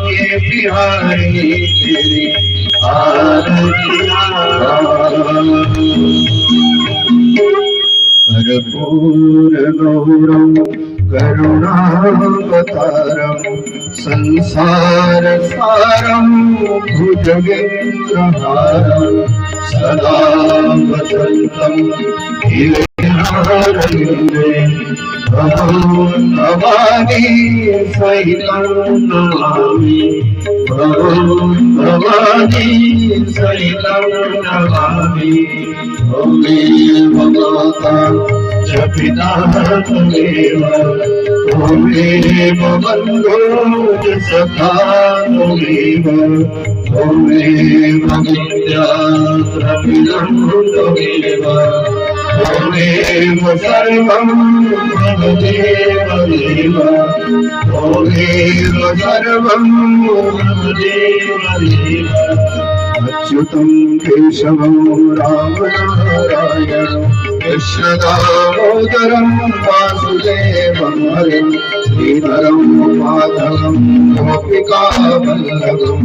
के बिहारी तेरी आरतियाँ कर्पूर गौरम करुणावतारम संसार सारम भुजगेन्द्रहारम सदा वसंतम हृदयारविंदे भवानी सहितं नमामि भवानी सहितं नमामि त्वमेव माता च पिता त्वमेव त्वमेव बन्धो च सखा त्वमेव त्वमेव विद्या द्रविणं त्वमेव त्वमेव सर्वं मम देव देव त्वमेव सर्वं मम देव देव अच्युतं केशवं रामनारायणं कृष्णदामोदरं वासुदेवं हरिं श्रीधरं माधवं गोपिकावल्लभं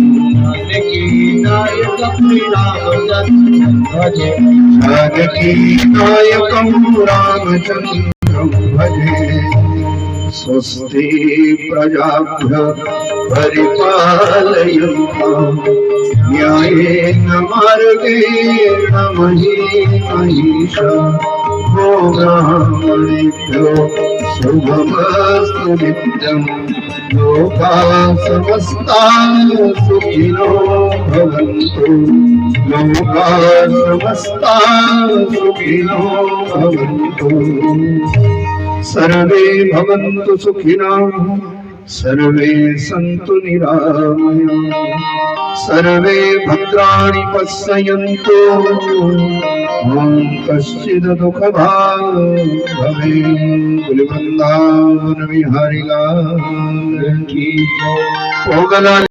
जानकीनायकं रामचन्द्रं भजे स्वस्ति प्रजाभ्यः परिपालयन्तां न्यायेन मार्गेण महिषा ब्राह्मणेभ्यो शुभमस्तु नित्यं लोकाः समस्ताः सुखिनो भवन्तु लोकाः समस्ताः सुखिनो भवन्तु सर्वे भवन्तु सुखिनः सर्वे सन्तु निरामयाः सर्वे भद्राणि पश्यन्तु मा कश्चित् दुःखभाग् भवेत् वृन्दावन विहारी लाल की जय।